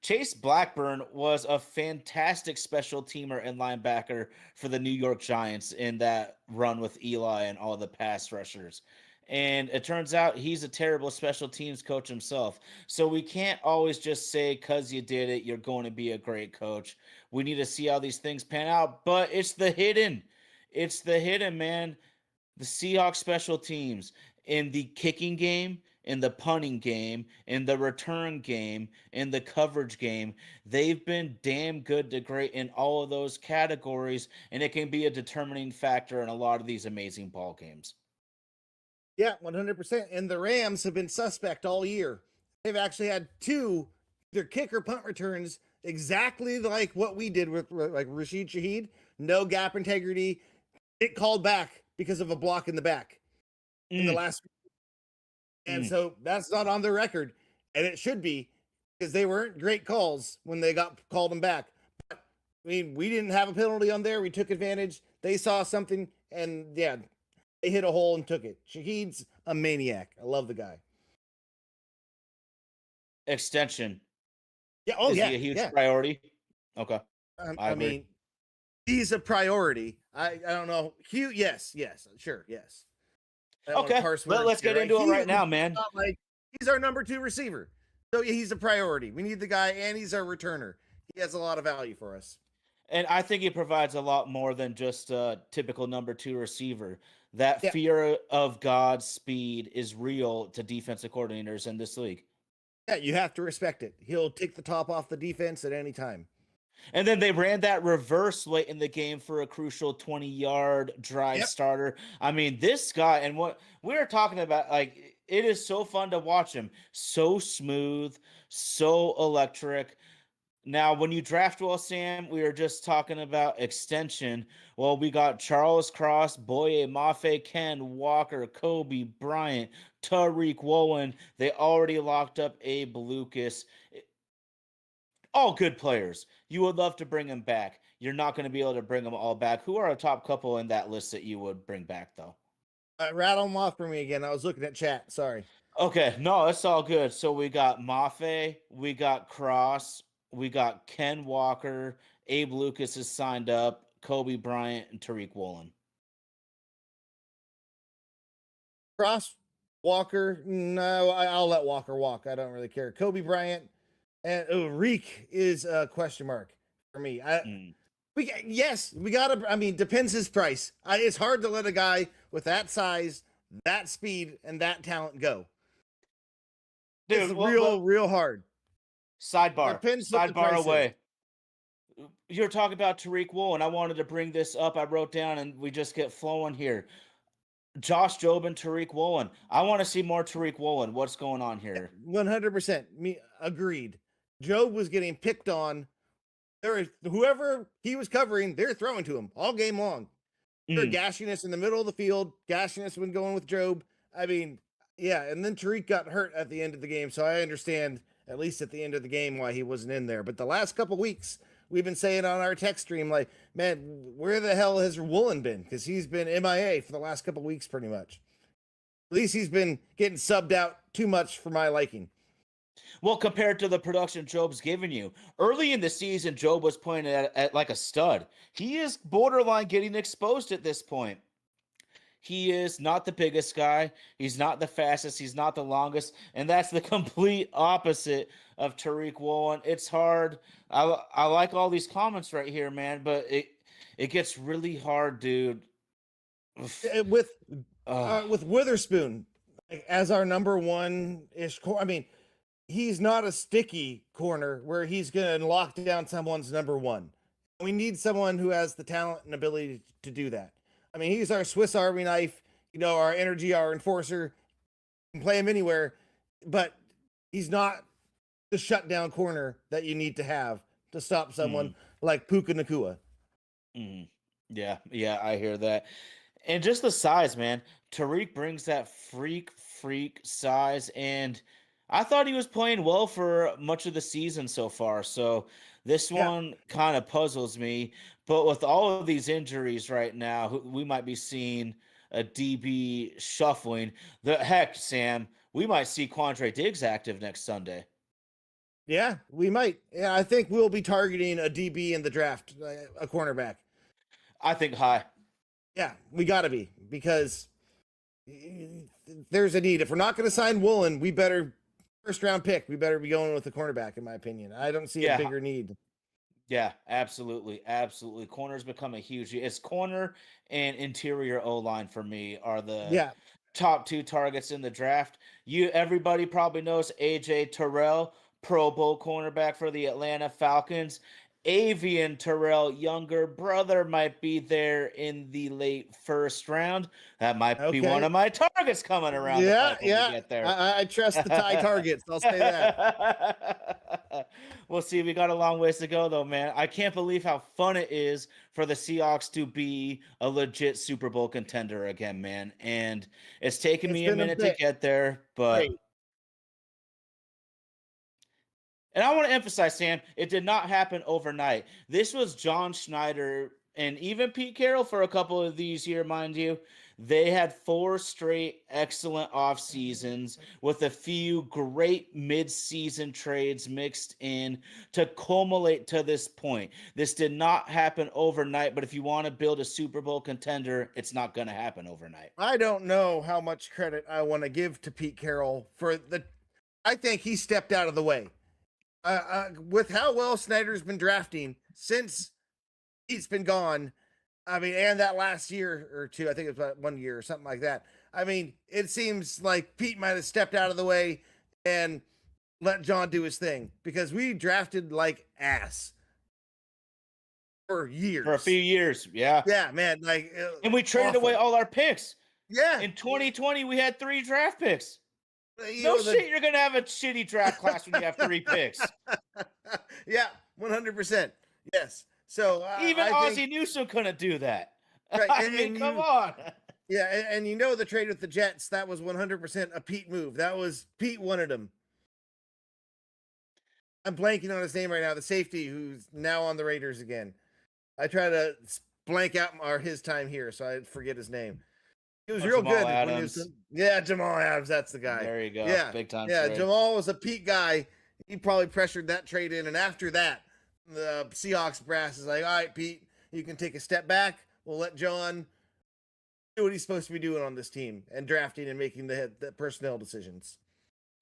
Chase Blackburn was a fantastic special teamer and linebacker for the New York Giants in that run with Eli and all the pass rushers. And it turns out he's a terrible special teams coach himself. So we can't always just say, because you did it, you're going to be a great coach. We need to see how these things pan out. But it's the hidden. It's the hidden, man. The Seahawks special teams in the kicking game, in the punting game, in the return game, in the coverage game, they've been damn good to great in all of those categories, and it can be a determining factor in a lot of these amazing ball games. Yeah, 100%. And the Rams have been suspect all year. They've actually had 2 their kick or punt returns exactly like what we did with like Rashid Shaheed. No gap integrity. It called back because of a block in the back in the Mm, last. And mm. so that's not on the record. and it should be because they weren't great calls when they got called them back. But I mean, we didn't have a penalty on there. We took advantage. They saw something, and yeah, they hit a hole and took it. Shahid's a maniac. I love the guy. Extension. Yeah. Oh Is yeah. he a huge Yeah. priority? Okay. I I agree. mean, he's a priority. I don't know. Hugh. Yes. Yes. Sure. Yes. I don't want to Okay. parse words Let's here, get right? into it right now, man. Not like he's our number 2 receiver. So yeah, he's a priority. We need the guy, and he's our returner. He has a lot of value for us. And I think he provides a lot more than just a typical number 2 receiver. That Yeah. fear of God's speed is real to defensive coordinators in this league. Yeah, you have to respect it. He'll take the top off the defense at any time. And then they ran that reverse late in the game for a crucial 20-yard drive Yep. starter. I mean, this guy, and what we're talking about, like, it is so fun to watch him. So smooth, so electric. Now, when you draft well, Sam, we were just talking about extension. Well, we got Charles Cross, Boye Mafe, Ken Walker, Kobe Bryant, Tariq Woolen. They already locked up Abe Lucas. All good players. You would love to bring them back. You're not going to be able to bring them all back. Who are a top couple in that list that you would bring back, though? Rattle them off for me again. I was looking at chat. Sorry. Okay, no, it's all good. So we got Mafe, we got Cross, we got Ken Walker, Abe Lucas is signed up, Kobe Bryant, and Tariq Woolen. Cross, Walker. No, I'll let Walker walk. I don't really care. Kobe Bryant and Reek is a question mark for me. We gotta. I mean, depends his price. It's hard to let a guy with that size, that speed, and that talent go. Dude, It's real hard. Sidebar. Depends what the Sidebar price away. You're talking about Tariq Woolen. I wanted to bring this up. I wrote down, and we just get flowing here. Josh Jobe and Tariq Woolen. I want to see more Tariq Woolen. What's going on here? 100%. Me agreed. Job was getting picked on. Whoever he was covering, they're throwing to him all game long. They're gashiness in the middle of the field, gashiness when going with Job. I mean, yeah, and then Tariq got hurt at the end of the game, so I understand at least at the end of the game why he wasn't in there. But the last couple weeks, we've been saying on our text stream, like, man, where the hell has Woolen been? Because he's been MIA for the last couple weeks, pretty much. At least he's been getting subbed out too much for my liking. Well, compared to the production Job's given you, early in the season, Job was playing at like a stud. He is borderline getting exposed at this point. He is not the biggest guy. He's not the fastest. He's not the longest. And that's the complete opposite of Tariq Woolen. It's hard. I like all these comments right here, man, but it gets really hard, dude. With Witherspoon as our number one ish core. I mean, he's not a sticky corner where he's going to lock down someone's number one. We need someone who has the talent and ability to do that. I mean, he's our Swiss Army knife, our energy, our enforcer. You can play him anywhere, but he's not the shutdown corner that you need to have to stop someone like Puka Nacua. Yeah, I hear that. And just the size, man. Tariq brings that freak size, and I thought he was playing well for much of the season so far. So this one kind of puzzles me. But with all of these injuries right now, we might be seeing a DB shuffling. The heck, Sam, we might see Quandre Diggs active next Sunday. Yeah, we might. Yeah, I think we'll be targeting a DB in the draft, a cornerback. I think high. Yeah, we got to be because there's a need. If we're not going to sign Woolen, we better first round pick. We better be going with the cornerback, in my opinion. I don't see a bigger need. Yeah, absolutely. Corners become a huge. It's corner and interior O line for me are the top 2 targets in the draft. Everybody probably knows AJ Terrell, Pro Bowl cornerback for the Atlanta Falcons. Avian Terrell, younger brother, might be there in the late first round. That might be one of my targets coming around. Yeah. Get there. I trust the tie targets. I'll say that. We'll see. We got a long ways to go, though, man. I can't believe how fun it is for the Seahawks to be a legit Super Bowl contender again, man. And it's taken me a minute to get there, but. And I want to emphasize, Sam, it did not happen overnight. This was John Schneider and even Pete Carroll for a couple of these years, mind you. They had 4 straight excellent off seasons with a few great mid-season trades mixed in to culminate to this point. This did not happen overnight, but if you want to build a Super Bowl contender, it's not going to happen overnight. I don't know how much credit I want to give to Pete Carroll for the. I think he stepped out of the way. With how well Snyder's been drafting since he's been gone, I mean, and that last year or two, I think it was about 1 year or something like that. I mean, it seems like Pete might have stepped out of the way and let John do his thing because we drafted like ass for years. For a few years, yeah. Yeah, man. Like, and we traded away all our picks. Yeah. In 2020, we had 3 draft picks. You No know, shit, you're going to have a shitty draft class when you have 3 picks. Yeah, 100%. Yes. So even I Ozzie think, Newsome couldn't do that. Right, I mean, come on. Yeah, and you know the trade with the Jets, that was 100% a Pete move. That was Pete wanted him. I'm blanking on his name right now. The safety who's now on the Raiders again. I try to blank out his time here, so I forget his name. He was real Jamal good. Adams. Yeah, Jamal Adams. That's the guy. There you go. Yeah, Big time. Yeah, trade. Jamal was a Pete guy. He probably pressured that trade in, and after that, the Seahawks brass is like, "All right, Pete, you can take a step back. We'll let John do what he's supposed to be doing on this team and drafting and making the personnel decisions."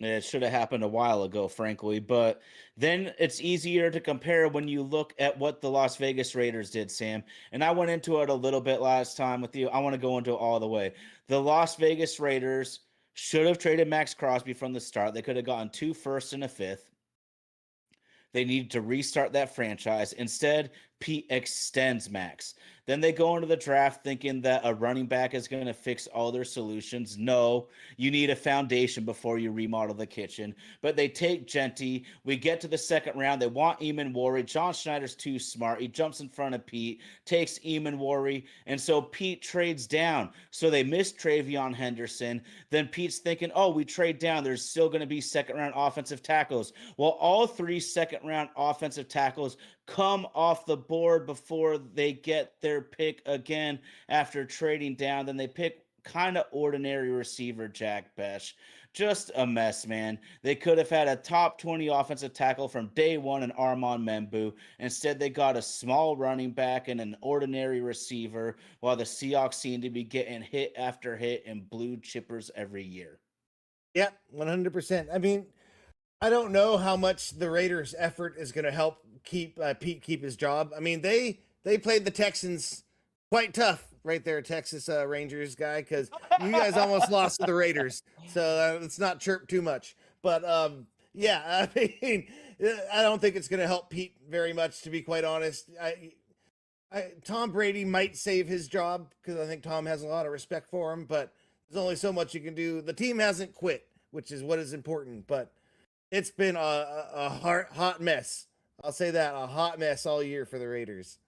It should have happened a while ago, frankly. But then it's easier to compare when you look at what the Las Vegas Raiders did, Sam. And I went into it a little bit last time with you. I want to go into it all the way. The Las Vegas Raiders should have traded Max Crosby from the start. They could have gotten 2 firsts and a 5th. They needed to restart that franchise. Instead, Pete extends Max. Then they go into the draft thinking that a running back is going to fix all their solutions. No, you need a foundation before you remodel the kitchen. But they take Genty. We get to the second round. They want Eamon Warry. John Schneider's too smart. He jumps in front of Pete, takes Eamon Warry, and so Pete trades down. So they miss Travion Henderson. Then Pete's thinking, oh, we trade down. There's still going to be second-round offensive tackles. Well, all 3 second-round offensive tackles come off the board before they get their pick again after trading down. Then they pick kind of ordinary receiver Jack Besh. Just a mess, man. They could have had a top 20 offensive tackle from day one in Armand Membu. Instead, they got a small running back and an ordinary receiver, while the Seahawks seem to be getting hit after hit and blue chippers every year. Yeah, 100%. I mean, I don't know how much the Raiders' effort is going to help keep Pete keep his job. I mean, they played the Texans quite tough right there, Texas Rangers guy, because you guys almost lost to the Raiders. So let's not chirp too much. But yeah, I mean, I don't think it's going to help Pete very much, to be quite honest. Tom Brady might save his job because I think Tom has a lot of respect for him, but there's only so much you can do. The team hasn't quit, which is what is important, but it's been a hot mess. I'll say that, a hot mess all year for the Raiders.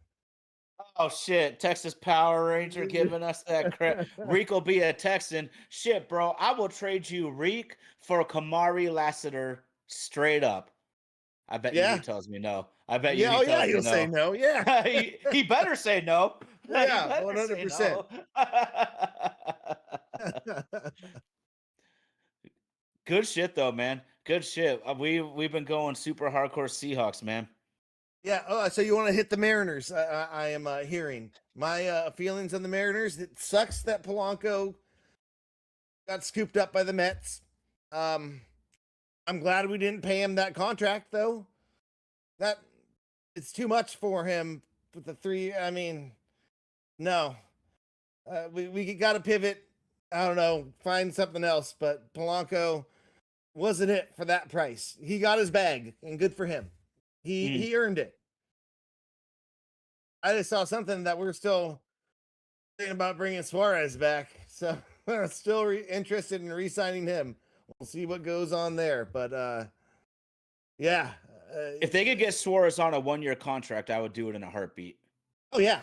Oh shit, Texas Power Ranger giving us that crap. Reek will be a Texan. Shit, bro. I will trade you Reek for Kamari Lassiter straight up. I bet you he tells me no. I bet you he tells me he'll say no. Yeah. he better say no. Yeah, 100%. Good shit though, man. Good shit. We've been going super hardcore Seahawks, man. Yeah. Oh, so you want to hit the Mariners? I am hearing my feelings on the Mariners. It sucks that Polanco got scooped up by the Mets. I'm glad we didn't pay him that contract, though. That it's too much for him with the 3. I mean, no. We got to pivot. I don't know, find something else. But Polanco wasn't it for that price. He got his bag, and good for him. He earned it. I just saw something that we're still thinking about bringing Suarez back, so we're still interested in re-signing him. We'll see what goes on there, but yeah. If they could get Suarez on a 1-year contract, I would do it in a heartbeat. Oh yeah.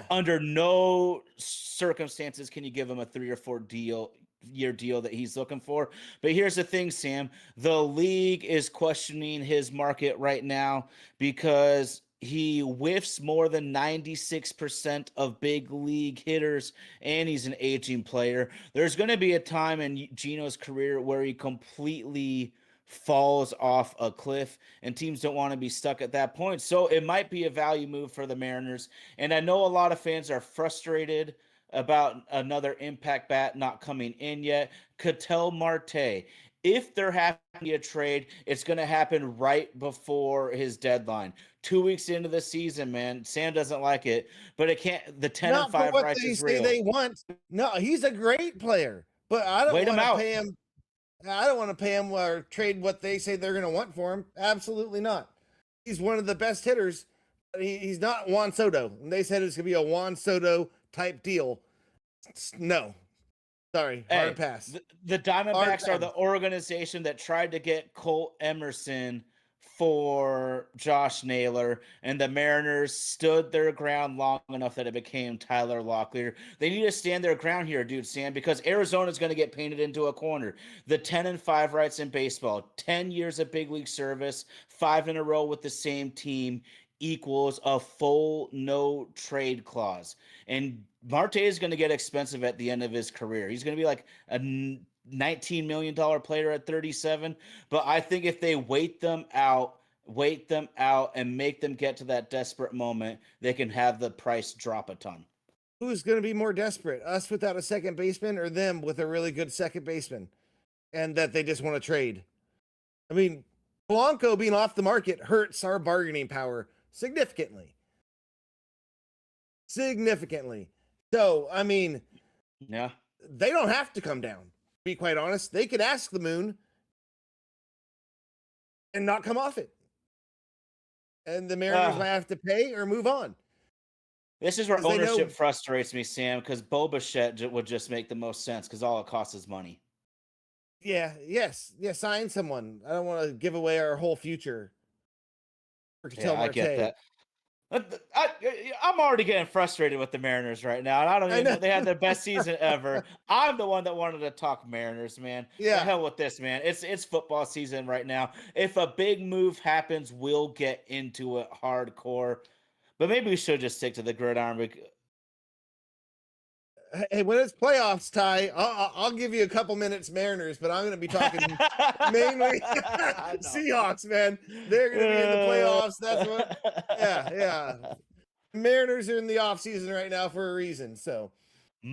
Under no circumstances can you give him a 3 or 4 deal year deal that he's looking for. But here's the thing, Sam. The league is questioning his market right now because he whiffs more than 96% of big league hitters, and he's an aging player. There's going to be a time in Gino's career where he completely falls off a cliff, and teams don't want to be stuck at that point. So it might be a value move for the Mariners. And I know a lot of fans are frustrated about another impact bat not coming in yet. Ketel Marte. If there happens to be a trade, it's going to happen right before his deadline. 2 weeks into the season, man. Sam doesn't like it, but it can't. The 10 and Not for 5 what rights they is say real. they want. No, he's a great player, but I don't Wait him want to out. pay him. I don't want to pay him or trade what they say they're going to want for him. Absolutely not. He's one of the best hitters. But he's not Juan Soto. And they said it's going to be a Juan Soto type deal. No. Sorry. Hey, Hard pass. the Diamondbacks are the organization that tried to get Colt Emerson for Josh Naylor, and the Mariners stood their ground long enough that it became Tyler Locklear. They need to stand their ground here, dude, Sam, because Arizona's going to get painted into a corner. The 10 and 5 rights in baseball, 10 years of big league service, 5 in a row with the same team equals a full no trade clause. And Marte is going to get expensive at the end of his career. He's going to be like a $19 million player at 37. But I think if they wait them out and make them get to that desperate moment, they can have the price drop a ton. Who's going to be more desperate? Us without a second baseman or them with a really good second baseman and that they just want to trade? I mean, Blanco being off the market hurts our bargaining power significantly. So, I mean, yeah, they don't have to come down. To be quite honest, they could ask the moon and not come off it. And the Mariners might have to pay or move on. This is where ownership frustrates me, Sam, because Bo Bichette would just make the most sense because all it costs is money. Yeah, sign someone. I don't want to give away our whole future. I get that. I'm already getting frustrated with the Mariners right now, and I don't even know they had their best season ever. I'm the one that wanted to talk Mariners, man. Yeah. The hell with this, man. It's football season right now. If a big move happens, we'll get into it hardcore. But maybe we should just stick to the gridiron. Hey, when it's playoffs, Ty, I'll give you a couple minutes Mariners, but I'm going to be talking mainly Seahawks, man. They're going to be in the playoffs. That's what. Yeah. Mariners are in the off season right now for a reason. So, the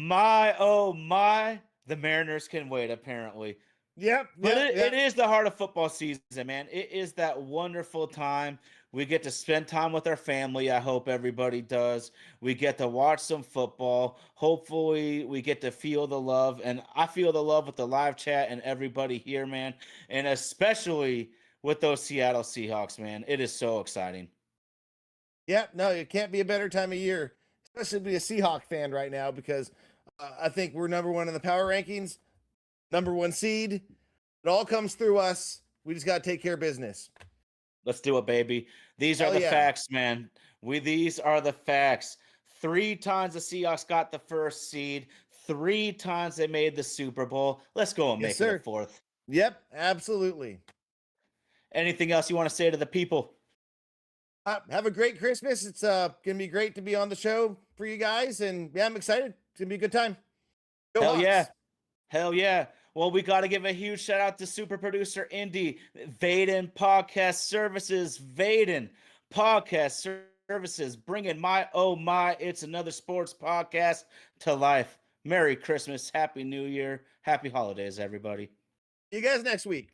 Mariners can wait. Apparently. Yep. It is the heart of football season, man. It is that wonderful time. We get to spend time with our family. I hope everybody does. We get to watch some football. Hopefully, we get to feel the love. And I feel the love with the live chat and everybody here, man. And especially with those Seattle Seahawks, man. It is so exciting. Yep. No, it can't be a better time of year, especially to be a Seahawk fan right now, because I think we're number one in the power rankings, number one seed. It all comes through us. We just got to take care of business. Let's do it, baby. These are the facts, man. These are the facts. 3 times the Seahawks got the first seed. 3 times they made the Super Bowl. Let's go and make it a 4th. Yep, absolutely. Anything else you want to say to the people? Have a great Christmas. It's going to be great to be on the show for you guys. And yeah, I'm excited. It's going to be a good time. Go Hawks. Hell yeah. Well, we got to give a huge shout out to super producer Indy, Vaden Podcast Services, Vaden Podcast Services, bringing my It's Another Sports podcast to life. Merry Christmas, Happy New Year, Happy Holidays, everybody. See you guys next week.